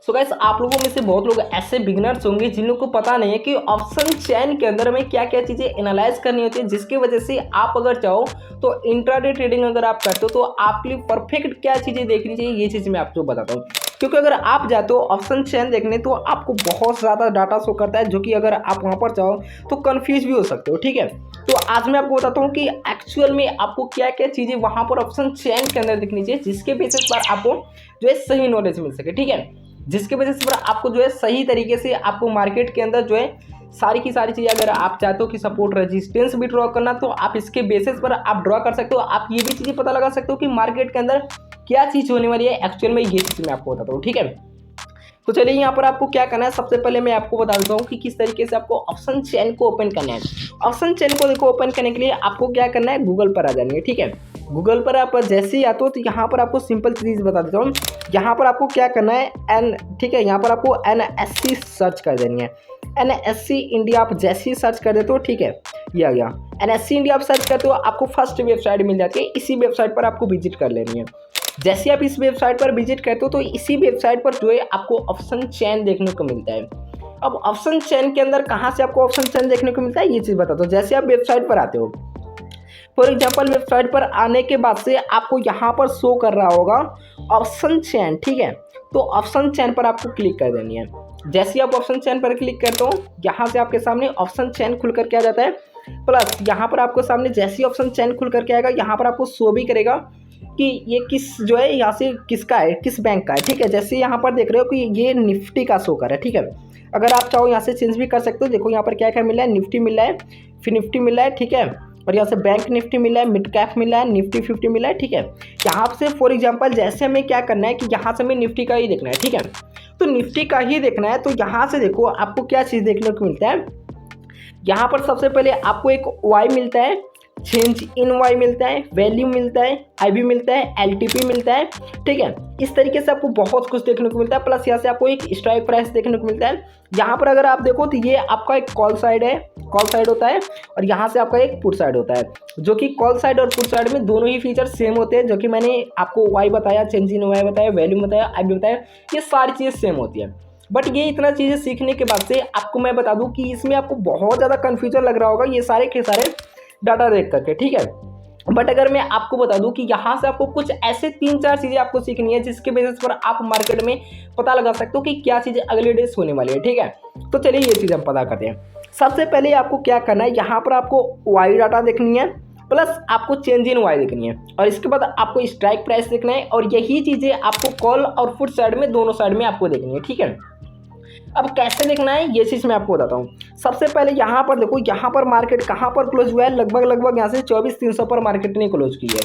So guys आप लोगों में से बहुत लोग ऐसे बिगिनर्स होंगे जिन लोगों को पता नहीं है कि ऑप्शन चेन के अंदर में क्या क्या चीज़ें एनालाइज करनी होती है, जिसकी वजह से आप अगर चाहो तो इंट्राडे ट्रेडिंग अगर आप करते हो तो आपके लिए परफेक्ट क्या चीज़ें देखनी चाहिए, ये चीज़ मैं आपको बताता हूँ। क्योंकि अगर आप जाते हो ऑप्शन चेन देखने तो आपको बहुत ज़्यादा डाटा शो करता है, जो कि अगर आप वहाँ पर चाहो तो कन्फ्यूज भी हो सकते हो। ठीक है, तो आज मैं आपको बताता हूँ कि एक्चुअल में आपको क्या क्या चीज़ें वहाँ पर ऑप्शन चेन के अंदर दिखनी चाहिए, जिसके बेसिस पर आपको जो है सही नॉलेज मिल सके। ठीक है, जिसके वजह से आपको जो है सही तरीके से आपको मार्केट के अंदर जो है सारी की सारी चीज़ें, अगर आप चाहते हो कि सपोर्ट रेजिस्टेंस भी ड्रॉ करना तो आप इसके बेसिस पर आप ड्रॉ कर सकते हो। आप ये भी चीज़ें पता लगा सकते हो कि मार्केट के अंदर क्या चीज़ होने वाली है एक्चुअल में, ये चीज़ मैं आपको बताता हूँ। ठीक है, तो चलिए यहाँ पर आपको क्या करना है, सबसे पहले मैं आपको बता देता हूँ कि किस तरीके से आपको ऑप्शन चेन को ओपन करना है। ऑप्शन चेन को देखो ओपन करने के लिए आपको क्या करना है, गूगल पर आ जानी है। ठीक है, गूगल पर आप जैसे ही आते हो तो यहाँ पर आपको सिंपल चीज़ बता देता हूँ। यहाँ पर आपको क्या करना है ठीक है, यहाँ पर आपको NSC सर्च कर देनी है। NSC इंडिया आप जैसे ही सर्च कर देते हो, ठीक है, ये आ गया। NSC इंडिया आप सर्च करते हो, आपको फर्स्ट वेबसाइट मिल जाती है। इसी वेबसाइट पर आपको विजिट कर लेनी है। जैसे आप इस वेबसाइट पर विजिट करते हो तो इसी वेबसाइट पर जो है आपको ऑप्शन चेन देखने को मिलता है। अब ऑप्शन चेन के अंदर कहाँ से आपको ऑप्शन चेन देखने को मिलता है, ये चीज़ बताता हूँ। जैसे आप वेबसाइट पर आते हो, फॉर एग्जाम्पल वेबसाइट पर आने के बाद से आपको यहाँ पर शो कर रहा होगा ऑप्शन चेन। ठीक है, तो ऑप्शन चेन पर आपको क्लिक कर देनी है। जैसे ही आप ऑप्शन चेन पर क्लिक करते हो, यहाँ से आपके सामने ऑप्शन चेन खुल करके आ जाता है। प्लस यहाँ पर आपको सामने जैसे ही ऑप्शन चेन खुल करके आएगा, यहाँ पर आपको शो भी करेगा कि ये किस जो है यहाँ से किसका है, किस बैंक का है। ठीक है, जैसे यहाँ पर देख रहे हो कि ये निफ्टी का शो कर रहा है। ठीक है, अगर आप चाहो यहाँ से चेंज भी कर सकते हो। देखो यहाँ पर क्या क्या मिल रहा है, निफ्टी मिल रहा है, फिर निफ्टी मिल रहा है। ठीक है, और यहाँ से बैंक निफ्टी मिला है, मिड कैप मिला है, निफ्टी 50 मिला है। ठीक है, यहाँ से फॉर एग्जांपल जैसे हमें क्या करना है कि यहाँ से हमें निफ्टी का ही देखना है। ठीक है, तो निफ्टी का ही देखना है तो यहाँ से देखो आपको क्या चीज़ देखने को मिलता है। यहाँ पर सबसे पहले आपको एक वाई मिलता है, चेंज इन वाई मिलता है, वैल्यू मिलता है, आईवी मिलता है, एलटीपी मिलता है। ठीक है, इस तरीके से आपको बहुत कुछ देखने को मिलता है। प्लस यहाँ से आपको एक स्ट्राइक प्राइस देखने को मिलता है। यहाँ पर अगर आप देखो तो ये आपका एक कॉल साइड है, कॉल साइड होता है, और यहाँ से आपका एक पुट साइड होता है, जो कि कॉल साइड और पुट साइड में दोनों ही फीचर सेम होते हैं। जो कि मैंने आपको वाई बताया, चेंज इन वाई बताया, वैल्यू बताया, आईवी बताया, ये सारी चीज़ें सेम होती है। बट ये इतना चीज़ें सीखने के बाद से आपको मैं बता दूं कि इसमें आपको बहुत ज़्यादा कन्फ्यूजन लग रहा होगा ये सारे के सारे डाटा देख करके। ठीक है, बट अगर मैं आपको बता दूं कि यहाँ से आपको कुछ ऐसे 3-4 चीज़ें आपको सीखनी है, जिसके बेसिस पर आप मार्केट में पता लगा सकते हो कि क्या चीज़ें अगले डेज होने वाली है। ठीक है, तो चलिए ये चीज़ हम पता करते हैं। सबसे पहले आपको क्या करना है, यहाँ पर आपको वाई डाटा देखनी है, प्लस आपको चेंज इन वाई देखनी है, और इसके बाद आपको स्ट्राइक प्राइस देखना है। और यही चीज़ें आपको कॉल और फुट साइड में दोनों साइड में आपको देखनी है। ठीक है, अब कैसे देखना है ये चीज़ मैं आपको बताता हूँ। सबसे पहले यहाँ पर देखो, यहाँ पर मार्केट कहाँ पर क्लोज हुआ है, लगभग यहाँ से 24,300 पर मार्केट ने क्लोज की है।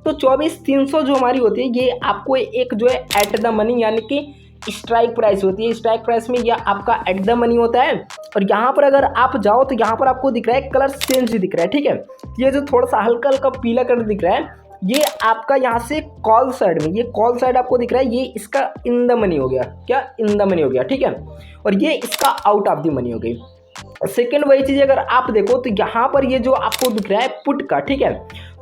तो 24,300 जो हमारी होती है, ये आपको एक जो है एट द मनी यानी कि स्ट्राइक प्राइस होती है। स्ट्राइक प्राइस में यह आपका एट द मनी होता है। और यहाँ पर अगर आप जाओ तो यहाँ पर आपको दिख रहा है कलर चेंज दिख रहा है। ठीक है, ये जो थोड़ा सा हल्का हल्का पीला कलर दिख रहा है, ये आपका यहाँ से कॉल साइड में, ये कॉल साइड आपको दिख रहा है, ये इसका इन द मनी हो गया। क्या इन द मनी हो गया। ठीक है, और ये इसका आउट ऑफ द मनी हो गई। सेकेंड वही चीज़ अगर आप देखो तो यहाँ पर ये जो आपको दिख रहा है पुट का, ठीक है,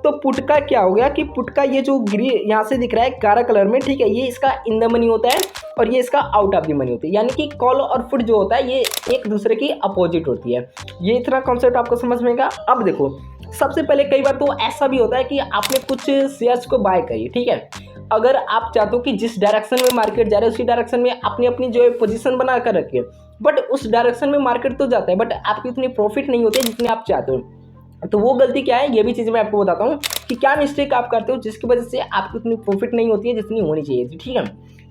तो पुट का क्या हो गया कि पुट का ये जो ग्रीन यहाँ से दिख रहा है काला कलर में, ठीक है, ये इसका इन द मनी होता है और ये इसका आउट ऑफ द मनी होती है। यानी कि कॉल और पुट जो होता है ये एक दूसरे की अपोजिट होती है। ये इतना कॉन्सेप्ट आपको समझ में आएगा। अब देखो, सबसे पहले कई बार तो ऐसा भी होता है कि आपने कुछ शेयर्स को बाय करी। ठीक है, अगर आप चाहते हो कि जिस डायरेक्शन में मार्केट जा रहा है उसी डायरेक्शन में आपने अपनी जो है पोजीशन बना कर रखी है, बट उस डायरेक्शन में मार्केट तो जाता है बट आपकी उतनी प्रॉफिट नहीं होती है जितनी आप चाहते हो। तो वो गलती क्या है, ये भी चीज़ मैं आपको बताता हूँ कि क्या मिस्टेक आप करते हो जिसकी वजह से आपकी उतनी प्रॉफिट नहीं होती है जितनी होनी चाहिए थी। ठीक है,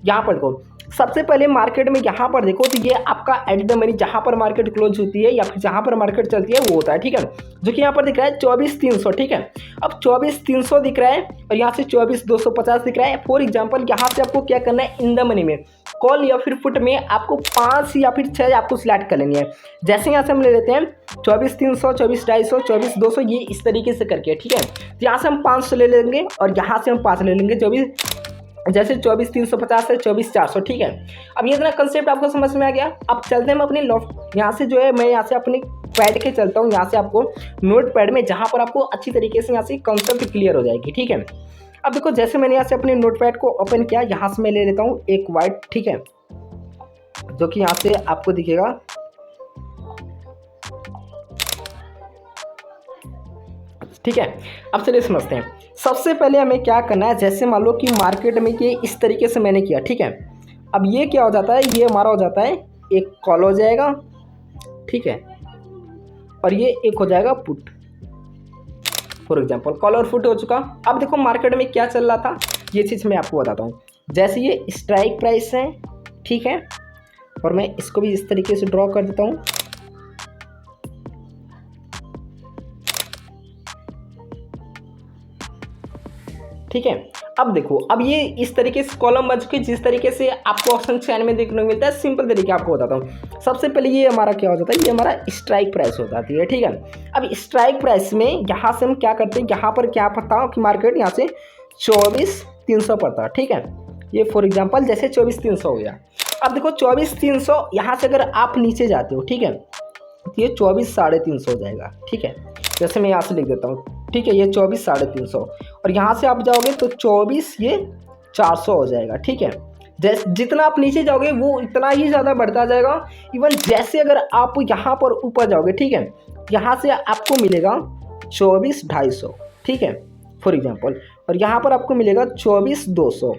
यहाँ पर देखो, सबसे पहले मार्केट में यहाँ पर देखो तो ये आपका एट द मनी जहाँ पर मार्केट क्लोज होती है या फिर जहाँ पर मार्केट चलती है वो होता है। ठीक है, जो कि यहाँ पर दिख रहा है 24,300। ठीक है, अब 24,300 दिख रहा है और यहाँ से 24,250 दिख रहा है। फॉर एग्जाम्पल यहाँ से आपको क्या करना है, इन द मनी में कॉल या फिर पुट में आपको 5 या फिर 6 आपको सिलेक्ट कर लेनी है। जैसे यहाँ से हम ले लेते हैं 24,300, 24,250, 24,200, ये इस तरीके से करके। ठीक है, तो यहाँ से हम 500 ले लेंगे और यहाँ से हम 5 ले लेंगे, जैसे 24,350 है 24,400। ठीक है, अब ये इतना कंसेप्ट आपको समझ में आ गया। अब चलते हैं हम अपने लॉफ्ट, यहाँ से जो है मैं यहाँ से अपने पैड के चलता हूँ, यहाँ से आपको नोट पैड में, जहाँ पर आपको अच्छी तरीके से यहाँ से कंसेप्ट क्लियर हो जाएगी। ठीक है, अब देखो जैसे मैंने यहाँ से अपने नोट पैड को ओपन किया, यहाँ से मैं ले लेता हूँ एक वाइट। ठीक है, जो कि यहाँ से आपको दिखेगा। ठीक है, अब चलिए समझते हैं। सबसे पहले हमें क्या करना है, जैसे मान लो कि मार्केट में ये इस तरीके से मैंने किया, ठीक है। अब ये क्या हो जाता है, ये हमारा हो जाता है एक कॉल हो जाएगा, ठीक है, और ये एक हो जाएगा पुट। फॉर एग्जांपल कॉल और पुट हो चुका। अब देखो मार्केट में क्या चल रहा था, ये चीज़ मैं आपको बताता हूँ। जैसे ये स्ट्राइक प्राइस है, ठीक है, और मैं इसको भी इस तरीके से ड्रॉ कर देता हूँ। ठीक है, अब देखो, अब ये इस तरीके से कॉलम बन चुके, जिस तरीके से आपको ऑप्शन चैन में देखने को मिलता है। सिंपल तरीके आपको बताता हूँ। सबसे पहले ये हमारा क्या हो जाता है, ये हमारा स्ट्राइक प्राइस हो जाती है, ठीक है। अब स्ट्राइक प्राइस में यहाँ से हम क्या करते हैं, यहाँ पर क्या पता हो कि मार्केट यहाँ से 24,300 पड़ता है, ठीक है। ये फॉर एग्जाम्पल जैसे 24,300 हो गया। अब देखो 24,300 यहाँ से अगर आप नीचे जाते हो, ठीक है, तो ये 24,350 हो जाएगा, ठीक है। जैसे मैं यहाँ से लिख देता हूँ, ठीक है, ये 24,350, और यहाँ से आप जाओगे तो 24 ये 400 हो जाएगा, ठीक है। जैसे जितना आप नीचे जाओगे वो इतना ही ज़्यादा बढ़ता जाएगा। इवन जैसे अगर आप यहाँ पर ऊपर जाओगे, ठीक है, यहाँ से आपको मिलेगा 24,250, ठीक है, फॉर एग्जांपल, और यहाँ पर आपको मिलेगा 24,200,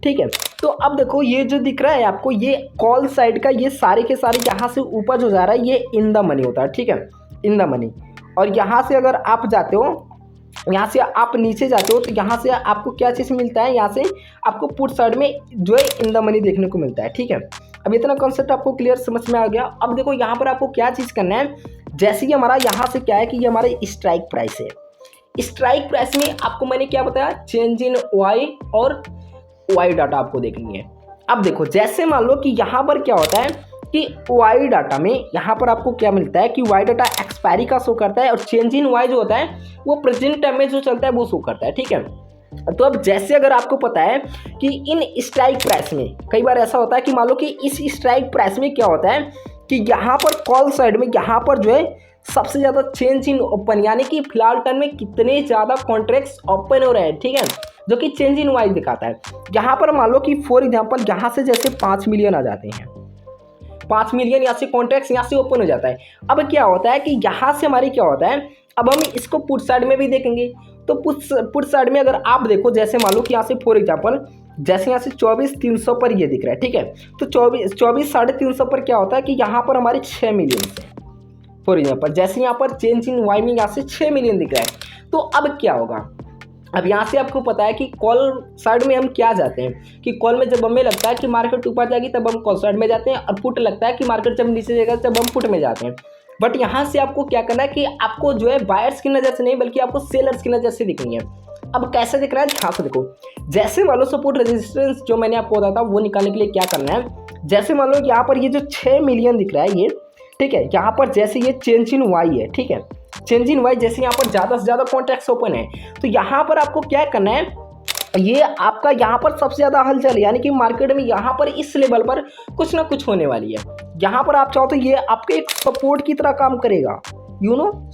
ठीक है। तो अब देखो ये जो दिख रहा है आपको, ये कॉल साइड का ये सारे के सारे यहाँ से ऊपर जो जा रहा है, ये इन द मनी होता है, ठीक है, इन द मनी। और यहाँ से अगर आप जाते हो, यहाँ से आप नीचे जाते हो, तो यहाँ से आपको क्या चीज़ मिलता है, यहाँ से आपको पुट साइड में जो है इन द मनी देखने को मिलता है, ठीक है। अब इतना कॉन्सेप्ट आपको क्लियर समझ में आ गया। अब देखो यहाँ पर आपको क्या चीज़ करना है, जैसे कि हमारा यहाँ से क्या है कि ये हमारे स्ट्राइक प्राइस है। स्ट्राइक प्राइस में आपको मैंने क्या बताया, चेंज इन वाई और वाई डाटा आपको देखनी है। अब देखो जैसे मान लो कि यहाँ पर क्या होता है कि वाई डाटा में यहाँ पर आपको क्या मिलता है कि वाई डाटा एक्सपायरी का शो करता है, और चेंज इन वाई जो होता है वो प्रेजेंट टाइम में जो चलता है वो शो करता है, ठीक है। तो अब जैसे अगर आपको पता है कि इन स्ट्राइक प्राइस में कई बार ऐसा होता है कि मान लो कि इस स्ट्राइक प्राइस में क्या होता है कि यहाँ पर कॉल साइड में यहाँ पर जो है सबसे ज़्यादा चेंज इन ओपन, यानी कि फिलहाल टाइम में कितने ज़्यादा कॉन्ट्रैक्ट्स ओपन हो रहे हैं, ठीक है, जो कि चेंज इन वाइज दिखाता है। यहाँ पर मान लो कि फॉर एग्जांपल यहाँ से जैसे 5 मिलियन आ जाते हैं, 5 मिलियन यहाँ से कॉन्ट्रैक्ट्स यहाँ से ओपन हो जाता है। अब क्या होता है कि यहाँ से हमारी क्या होता है, अब हम इसको पुट साइड में भी देखेंगे। तो पुट साइड में अगर आप देखो, जैसे मान लो कि यहाँ से फॉर एग्जांपल जैसे यहाँ से 24,300 पर ये दिख रहा है, ठीक है, तो 24,350 पर क्या होता है कि यहाँ पर हमारे 6 मिलियन है फॉर एग्जांपल। जैसे यहाँ पर चेंज इन वाई में यहाँ से 6 मिलियन दिख रहा है। तो अब क्या होगा, अब यहाँ से आपको पता है कि कॉल साइड में हम क्या जाते हैं कि कॉल में जब हमें लगता है कि मार्केट ऊपर जाएगी तब हम कॉल साइड में जाते हैं, और पुट लगता है कि मार्केट जब नीचे जाएगा तब हम पुट में जाते हैं। बट यहाँ से आपको क्या करना है कि आपको जो है बायर्स की नज़र से नहीं बल्कि आपको सेलर्स की नज़र से दिखनी है। अब कैसे दिख रहा है, यहाँ से देखो, जैसे मान लो सपोर्ट रेजिस्टेंस जो मैंने आपको बताया था वो निकालने के लिए क्या करना है। जैसे मान लो यहाँ पर ये जो 6 मिलियन दिख रहा है ये, ठीक है, यहाँ पर जैसे ये चेंज इन वाई है, ठीक है, चेंज इन वाई जैसे यहाँ पर ज़्यादा से ज़्यादा कॉन्ट्रैक्ट्स ओपन है, तो यहाँ पर आपको क्या करना है, ये आपका यहाँ पर सबसे ज़्यादा हलचल, यानी कि मार्केट में यहाँ पर इस लेवल पर कुछ ना कुछ होने वाली है। यहाँ पर आप चाहो तो ये आपके एक सपोर्ट की तरह काम करेगा,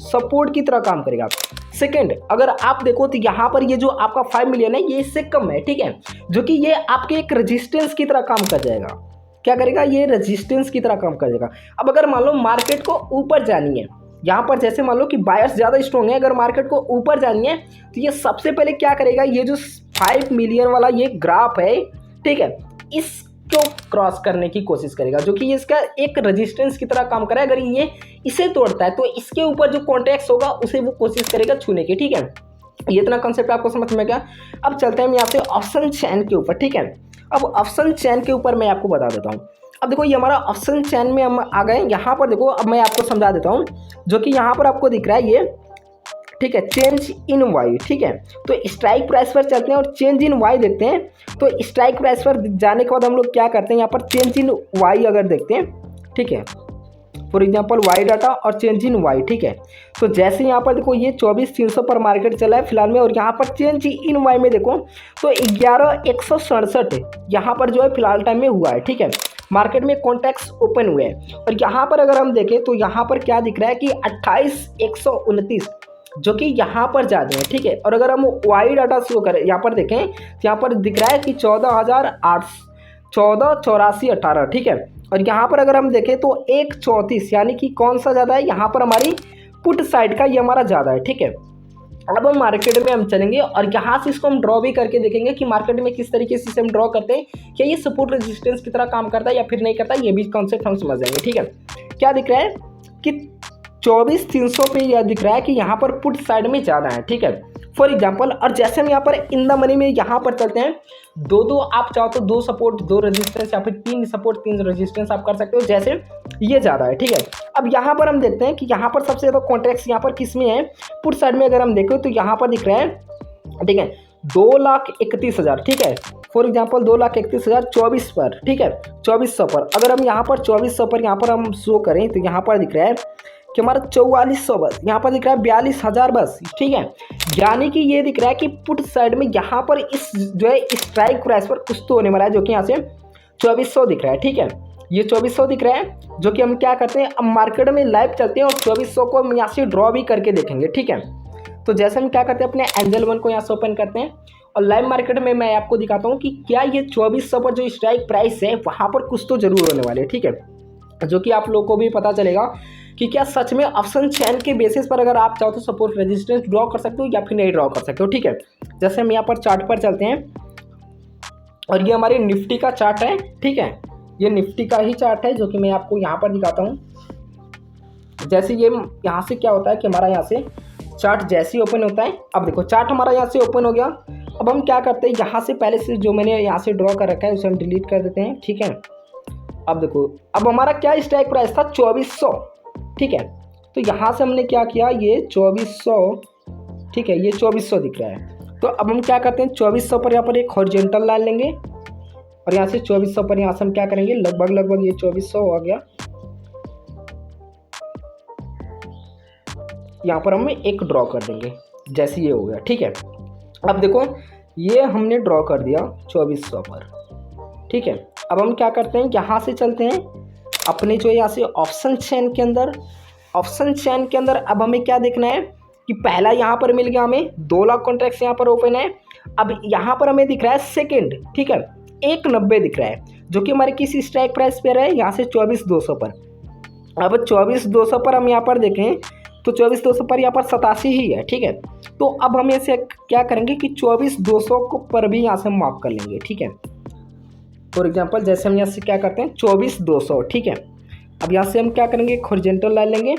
सपोर्ट की तरह काम करेगा। सेकेंड, अगर आप देखो तो यहाँ पर ये जो आपका 5 मिलियन है ये इससे कम है, ठीक है, जो कि ये आपके एक रेजिस्टेंस की तरह काम कर जाएगा। क्या करेगा, ये रेजिस्टेंस की तरह काम करेगा। अब अगर मान लो मार्केट को ऊपर जानी है, यहाँ पर जैसे मान लो कि बायर्स ज़्यादा स्ट्रॉन्ग है, अगर मार्केट को ऊपर जानी है तो ये सबसे पहले क्या करेगा, ये जो 5 मिलियन वाला ये ग्राफ है, ठीक है, इसको क्रॉस करने की कोशिश करेगा, जो कि इसका एक रेजिस्टेंस की तरह काम करेगा। अगर ये इसे तोड़ता है तो इसके ऊपर जो कॉन्ट्रैक्ट्स होगा उसे वो कोशिश करेगा छूने की, ठीक है। ये इतना कंसेप्ट आपको समझ में गया। अब चलते हैं हम यहाँ से ऑप्शन चैन के ऊपर, ठीक है। अब ऑप्शन चैन के ऊपर मैं आपको बता देता हूँ। अब देखो ये हमारा ऑप्शन चैन में हम आ गए। यहाँ पर देखो, अब मैं आपको समझा देता हूँ, जो कि यहाँ पर आपको दिख रहा है ये, ठीक है, चेंज इन वाई, ठीक है। तो स्ट्राइक प्राइस पर चलते हैं और चेंज इन वाई देखते हैं। तो स्ट्राइक प्राइस पर जाने के बाद हम लोग क्या करते हैं, यहाँ पर चेंज इन वाई अगर देखते हैं, ठीक है, फॉर एग्जांपल वाई डाटा और चेंज इन वाई, ठीक है। तो जैसे यहाँ पर देखो ये 24,300 पर मार्केट चला है फिलहाल में, और यहाँ पर चेंज इन वाई में देखो तो 11,167 यहाँ पर जो है फिलहाल टाइम में हुआ है, ठीक है, मार्केट में कॉन्ट्रैक्ट्स ओपन हुए हैं। और यहाँ पर अगर हम देखें तो यहाँ पर क्या दिख रहा है कि 28,129 जो कि यहाँ पर ज़्यादा है, ठीक है। और अगर हम वाई डाटा शो करें, यहाँ पर देखें तो यहाँ पर दिख रहा है कि 14,84,18, ठीक है। और यहाँ पर अगर हम देखें तो 1.34 यानी कि कौन सा ज़्यादा है, यहाँ पर हमारी पुट साइड का ये हमारा ज़्यादा है। ठीक है, अब हम मार्केट में हम चलेंगे और यहाँ से इसको हम ड्रॉ भी करके देखेंगे कि मार्केट में किस तरीके से हम ड्रॉ करते हैं, क्या ये सपोर्ट रेजिस्टेंस की तरह काम करता है या फिर नहीं करता, ये भी कॉन्सेप्ट हम समझ जाएंगे। ठीक है, क्या दिख रहा है कि 24,300 पे यह दिख रहा है कि यहाँ पर पुट साइड में ज़्यादा है। ठीक है, फॉर एग्जाम्पल, और जैसे हम यहाँ पर इन द मनी में यहाँ पर चलते हैं, दो आप चाहो तो 2 सपोर्ट 2 रेजिस्टेंस या फिर 3 सपोर्ट 3 रेजिस्टेंस आप कर सकते हो, जैसे ये ज़्यादा है। ठीक है, अब यहाँ पर हम देखते हैं कि यहाँ पर सबसे ज़्यादा कॉन्ट्रैक्ट्स यहाँ पर किस में है, पुट साइड में अगर हम देखें तो यहाँ पर दिख रहा है, ठीक है, 2,31,000। ठीक है, फॉर एग्जाम्पल 2,31,000 24 पर। ठीक है, 2400 पर अगर हम यहाँ पर 2400 पर यहाँ पर हम शो करें तो यहाँ पर दिख रहा है कि हमारा 4400 बस, यहाँ पर दिख रहा है 42,000 बस। ठीक है, यानी कि ये दिख रहा है कि पुट साइड में यहाँ पर इस जो है स्ट्राइक प्राइस पर कुछ तो होने वाला है, जो कि यहाँ से 2400 दिख रहा है। ठीक है, ये 2400 दिख रहा है, जो कि हम क्या करते हैं, अब मार्केट में लाइव चलते हैं और 2400 को हम यहाँ से ड्रॉ भी करके देखेंगे। ठीक है, तो जैसे हम क्या करते हैं, अपने एंजल वन को यहाँ से ओपन करते हैं और लाइव मार्केट में मैं आपको दिखाता हूँ कि क्या ये 2400 पर जो स्ट्राइक प्राइस है वहाँ पर कुछ तो जरूर होने वाले। ठीक है, जो कि आप लोगों को भी पता चलेगा कि क्या सच में ऑप्शन चेन के बेसिस पर अगर आप चाहो तो सपोर्ट रेजिस्टेंस ड्रॉ कर सकते हो या फिर नहीं ड्रॉ कर सकते हो। ठीक है, जैसे हम यहाँ पर चार्ट पर चलते हैं और ये हमारे निफ्टी का चार्ट है। ठीक है, ये निफ्टी का ही चार्ट है, जो कि मैं आपको यहाँ पर दिखाता हूँ। जैसे ये यहाँ से क्या होता है कि हमारा यहाँ से चार्ट जैसे ही ओपन होता है, अब देखो चार्ट हमारा यहाँ से ओपन हो गया। अब हम क्या करते हैं, यहाँ से पहले से जो मैंने यहाँ से ड्रॉ कर रखा है उसे हम डिलीट कर देते हैं। ठीक है, अब देखो, अब हमारा क्या स्ट्राइक प्राइस था 2400। ठीक है, तो यहाँ से हमने क्या किया, ये 2400, ठीक है, ये 2400 दिख रहा है। तो अब हम क्या करते हैं, 2400 पर यहाँ पर एक हॉरिजॉन्टल लाइन लेंगे और यहाँ से 2400 पर यहाँ से हम क्या करेंगे, लगभग ये 2400 हो गया, यहाँ पर हम एक ड्रॉ कर देंगे, जैसे ये हो गया। ठीक है, अब देखो ये हमने ड्रॉ कर दिया 2400 पर। ठीक है, अब हम क्या करते हैं, यहाँ से चलते हैं अपने जो यहाँ से ऑप्शन चेन के अंदर। ऑप्शन चेन के अंदर अब हमें क्या देखना है कि पहला यहाँ पर मिल गया हमें 2 लाख कॉन्ट्रैक्ट्स यहाँ पर ओपन है। अब यहाँ पर हमें दिख रहा है सेकेंड, ठीक है, 190 दिख रहा है, जो कि हमारे किसी स्ट्राइक प्राइस पर है यहाँ से 24,200 पर। अब 24,200 पर हम यहाँ पर देखें तो 24,200 पर यहाँ पर 87 ही है। ठीक है, तो अब हम ऐसे क्या करेंगे कि 24,200 को पर भी यहाँ से हम मार्क कर लेंगे। ठीक है, फॉर एग्जांपल जैसे हम यहाँ से क्या करते हैं 24,200। ठीक है, अब यहाँ से हम क्या करेंगे, एक हॉरिजॉन्टल लाइन लेंगे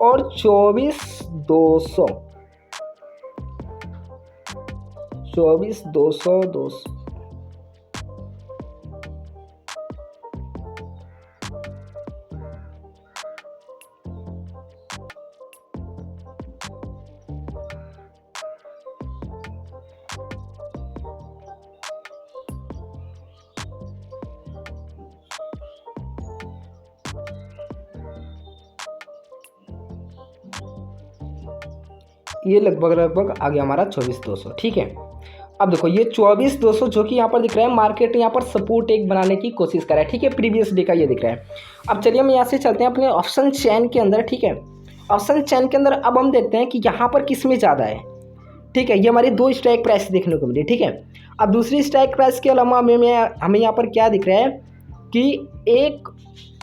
और 24,200 200 ये लगभग आ गया हमारा 24,200। ठीक है, अब देखो ये 24,200 जो कि यहाँ पर दिख रहा है, मार्केट यहाँ पर सपोर्ट एक बनाने की कोशिश कर रहा है। ठीक है, प्रीवियस डे का ये दिख रहा है। अब चलिए हम यहाँ से चलते हैं अपने ऑप्शन चेन के अंदर। ठीक है, ऑप्शन चेन के अंदर अब हम देखते हैं कि यहाँ पर किस में ज़्यादा है। ठीक है, ये हमारी 2 स्ट्राइक प्राइस देखने को मिली। ठीक है, अब दूसरी स्ट्राइक प्राइस के अलावा हमें यहाँ पर क्या दिख रहा है कि एक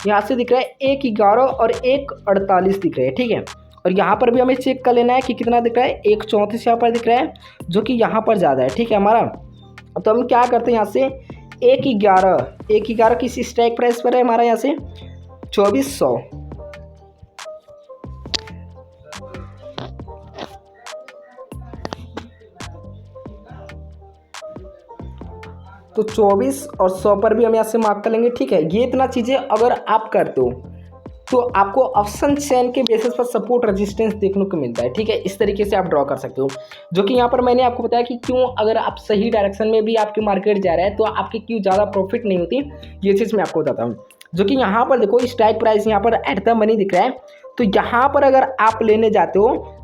यहाँ से दिख रहा है 1.11 और 1.48 दिख रहे हैं। ठीक है, और यहाँ पर भी हमें चेक कर लेना है कि कितना दिख रहा है, 1.34 यहाँ पर दिख रहा है, जो कि यहाँ पर ज़्यादा है। ठीक है हमारा, तो हम क्या करते हैं यहाँ से 1.11 किसी स्ट्राइक प्राइस पर है हमारा यहाँ से 2400। तो 24 और 100 पर भी हम यहाँ से मार्क कर लेंगे। ठीक है, ये इतना चीज़ें अगर आप करते हो तो आपको ऑप्शन चेन के बेसिस पर सपोर्ट रेजिस्टेंस देखने को मिलता है। ठीक है, इस तरीके से आप ड्रॉ कर सकते हो, जो कि यहाँ पर मैंने आपको बताया कि क्यों अगर आप सही डायरेक्शन में भी आपकी मार्केट जा रहा है तो आपकी क्यों ज़्यादा प्रॉफिट नहीं होती, ये चीज़ मैं आपको बताता हूँ। जो कि यहाँ पर देखो स्ट्राइक प्राइस यहाँ पर एट द मनी दिख रहा है, तो यहाँ पर अगर आप लेने जाते हो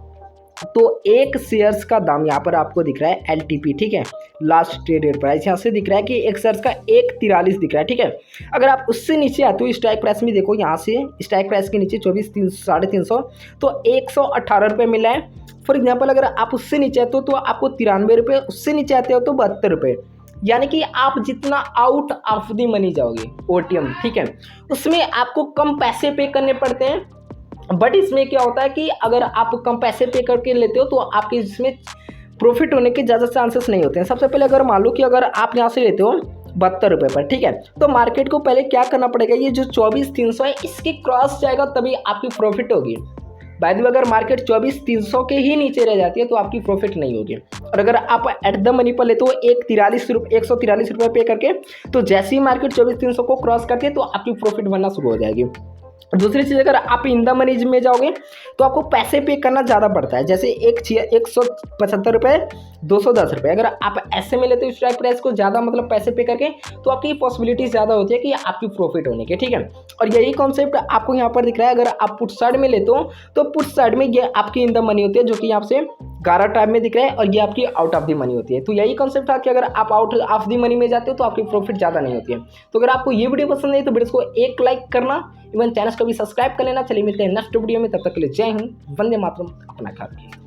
तो एक शेयर्स का दाम यहाँ पर आपको दिख रहा है LTP। ठीक है, लास्ट ट्रेडेड प्राइस यहाँ से दिख रहा है कि एक शेयर्स का 1.43 दिख रहा है। ठीक है, अगर आप उससे नीचे आते हो स्ट्राइक प्राइस में, देखो यहाँ से स्ट्राइक प्राइस के नीचे 24,350 तो 118 रुपये मिला है। फॉर एग्जांपल अगर आप उससे नीचे आते हो तो आपको 93 रुपये, उससे नीचे आते हो तो 72 रुपये। यानी कि आप जितना आउट ऑफ द मनी जाओगे ओटीएम, ठीक है, उसमें आपको कम पैसे पे करने पड़ते हैं। बट इसमें क्या होता है कि अगर आप कम पैसे पे करके लेते हो तो आपके इसमें प्रॉफिट होने के ज़्यादा चांसेस नहीं होते हैं। सबसे पहले अगर मान लो कि अगर आप यहाँ से लेते हो 72 रुपये पर, ठीक है, तो मार्केट को पहले क्या करना पड़ेगा, ये जो 24,300 है इसके क्रॉस जाएगा तभी आपकी प्रॉफिट होगी। बाय द वे अगर मार्केट 24,300 के ही नीचे रह जाती है तो आपकी प्रॉफिट नहीं होगी। और अगर आप एट द मनी पर लेते हो 143 रुपये पे करके, तो जैसे ही मार्केट 24,300 को क्रॉस करती है तो आपकी प्रॉफिट बनना शुरू हो जाएगी। दूसरी चीज़, अगर आप इन द मनी में जाओगे तो आपको पैसे पे करना ज़्यादा पड़ता है, जैसे 175 रुपये, 210 रुपये। अगर आप ऐसे में लेते हो स्ट्राइक प्राइस को ज़्यादा मतलब पैसे पे करके, तो आपकी पॉसिबिलिटी ज़्यादा होती है कि आपकी प्रॉफिट होने के, ठीक है। और यही कॉन्सेप्ट आपको यहाँ पर दिख रहा है। अगर आप पुट साइड में लेते हो तो पुट साइड में ये आपकी इन द मनी होती है, जो कि यहाँ से 11 टाइप में दिख रहा है, और ये आपकी आउट ऑफ द मनी होती है। तो यही कॉन्सेप्ट है कि अगर आप आउट ऑफ द मनी में जाते हो तो आपकी प्रॉफिट ज़्यादा नहीं होती है। तो अगर आपको ये वीडियो पसंद है तो वीडियो को एक लाइक करना, इवन चैनल को भी सब्सक्राइब कर लेना। चलिए मिलते हैं नेक्स्ट वीडियो में, तब तक के लिए जय हिंद, वंदे मातरम, अपना ख्याल रखिए।